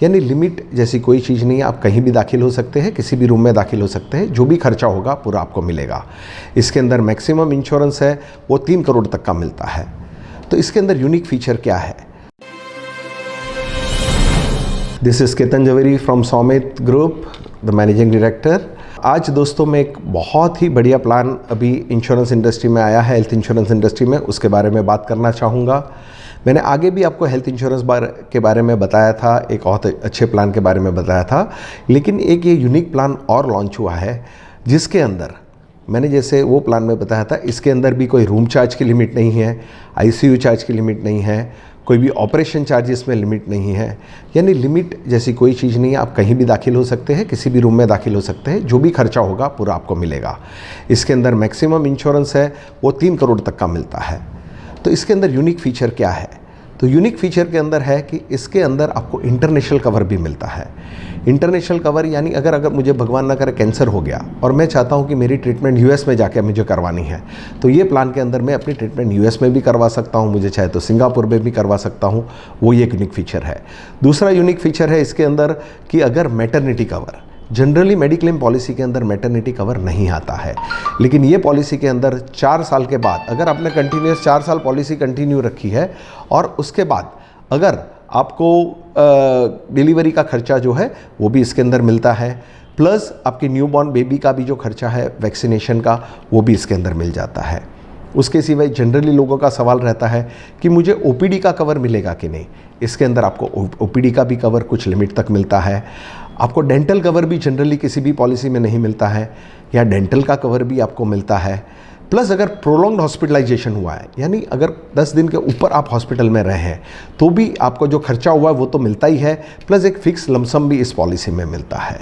यानी लिमिट जैसी कोई चीज़ नहीं है, आप कहीं भी दाखिल हो सकते हैं, किसी भी रूम में दाखिल हो सकते हैं, जो भी खर्चा होगा पूरा आपको मिलेगा। इसके अंदर मैक्सिमम इंश्योरेंस है वो 3 करोड़ तक का मिलता है। तो इसके अंदर यूनिक फीचर क्या है? This is Ketan Javeri from Saumit group, the managing director. आज दोस्तों में एक बहुत ही बढ़िया प्लान अभी इंश्योरेंस इंडस्ट्री में आया है, हेल्थ इंश्योरेंस इंडस्ट्री में, उसके बारे में बात करना चाहूँगा। मैंने आगे भी आपको हेल्थ इंश्योरेंस के बारे में बताया था, एक बहुत अच्छे प्लान के बारे में बताया था, लेकिन एक ये यूनिक प्लान और लॉन्च हुआ है जिसके अंदर मैंने जैसे वो प्लान में बताया था, इसके अंदर भी कोई रूम चार्ज की लिमिट नहीं है, आईसीयू चार्ज की लिमिट नहीं है, कोई भी ऑपरेशन चार्जेस में लिमिट नहीं है। यानी लिमिट जैसी कोई चीज़ नहीं है, आप कहीं भी दाखिल हो सकते हैं, किसी भी रूम में दाखिल हो सकते हैं, जो भी खर्चा होगा पूरा आपको मिलेगा। इसके अंदर मैक्सिमम इंश्योरेंस है वो 3 करोड़ तक का मिलता है। तो इसके अंदर यूनिक फीचर क्या है? तो यूनिक फीचर के अंदर है कि इसके अंदर आपको इंटरनेशनल कवर भी मिलता है। इंटरनेशनल कवर यानी अगर मुझे भगवान ना करे कैंसर हो गया और मैं चाहता हूँ कि मेरी ट्रीटमेंट यूएस में जाके मुझे करवानी है, तो ये प्लान के अंदर मैं अपनी ट्रीटमेंट यूएस में भी करवा सकता हूँ, मुझे चाहे तो सिंगापुर में भी करवा सकता हूँ। वो एक यूनिक फीचर है। दूसरा यूनिक फीचर है इसके अंदर कि अगर maternity cover, generally mediclaim policy के अंदर मैटरनिटी कवर नहीं आता है, लेकिन ये पॉलिसी के अंदर 4 साल के बाद अगर आपने कंटिन्यूस 4 साल पॉलिसी कंटिन्यू रखी है और उसके बाद अगर आपको डिलीवरी का खर्चा जो है वो भी इसके अंदर मिलता है, प्लस आपके न्यूबॉर्न बेबी का भी जो खर्चा है वैक्सीनेशन का वो भी इसके अंदर मिल जाता है। उसके सिवाय जनरली लोगों का सवाल रहता है कि मुझे ओपीडी का कवर मिलेगा कि नहीं। इसके अंदर आपको ओपीडी का भी कवर कुछ लिमिट तक मिलता है। आपको डेंटल कवर भी जनरली किसी भी पॉलिसी में नहीं मिलता है, या डेंटल का कवर भी आपको मिलता है। प्लस अगर प्रोलॉन्ग्ड हॉस्पिटलाइजेशन हुआ है, यानी अगर 10 दिन के ऊपर आप हॉस्पिटल में रहे हैं, तो भी आपको जो खर्चा हुआ है वो तो मिलता ही है, प्लस एक फिक्स लमसम भी इस पॉलिसी में मिलता है।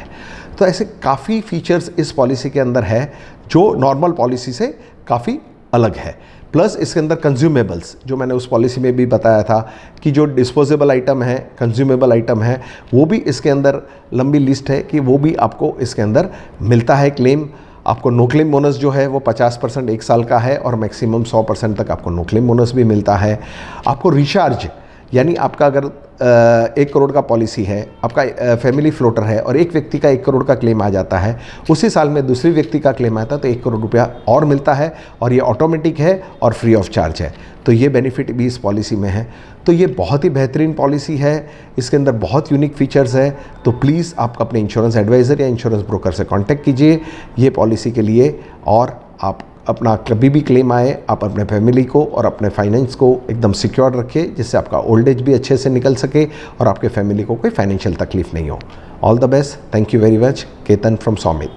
तो ऐसे काफ़ी फीचर्स इस पॉलिसी के अंदर है जो नॉर्मल पॉलिसी से काफ़ी अलग है। प्लस इसके अंदर कंज्यूमेबल्स, जो मैंने उस पॉलिसी में भी बताया था कि जो डिस्पोजेबल आइटम है, कंज्यूमेबल आइटम है, वो भी इसके अंदर लंबी लिस्ट है कि वो भी आपको इसके अंदर मिलता है क्लेम। आपको नो क्लेम बोनस जो है वो 50% 1 साल का है और मैक्सिमम 100% तक आपको नो क्लेम बोनस भी मिलता है। आपको रिचार्ज, यानी आपका अगर 1 करोड़ का पॉलिसी है, आपका फैमिली फ्लोटर है और एक व्यक्ति का 1 करोड़ का क्लेम आ जाता है, उसी साल में दूसरी व्यक्ति का क्लेम आता है तो 1 करोड़ रुपया और मिलता है, और ये ऑटोमेटिक है और फ्री ऑफ चार्ज है। तो ये बेनिफिट भी इस पॉलिसी में है। तो ये बहुत ही बेहतरीन पॉलिसी है, इसके अंदर बहुत यूनिक फीचर्स है। तो प्लीज़ आप अपने इंश्योरेंस एडवाइज़र या इंश्योरेंस ब्रोकर से कॉन्टैक्ट कीजिए ये पॉलिसी के लिए, और आप अपना कभी भी क्लेम आए आप अपने फैमिली को और अपने फाइनेंस को एकदम सिक्योर रखिए, जिससे आपका ओल्ड एज भी अच्छे से निकल सके और आपके फैमिली को कोई फाइनेंशियल तकलीफ नहीं हो। All the best. Thank you very much. Ketan from Saumit.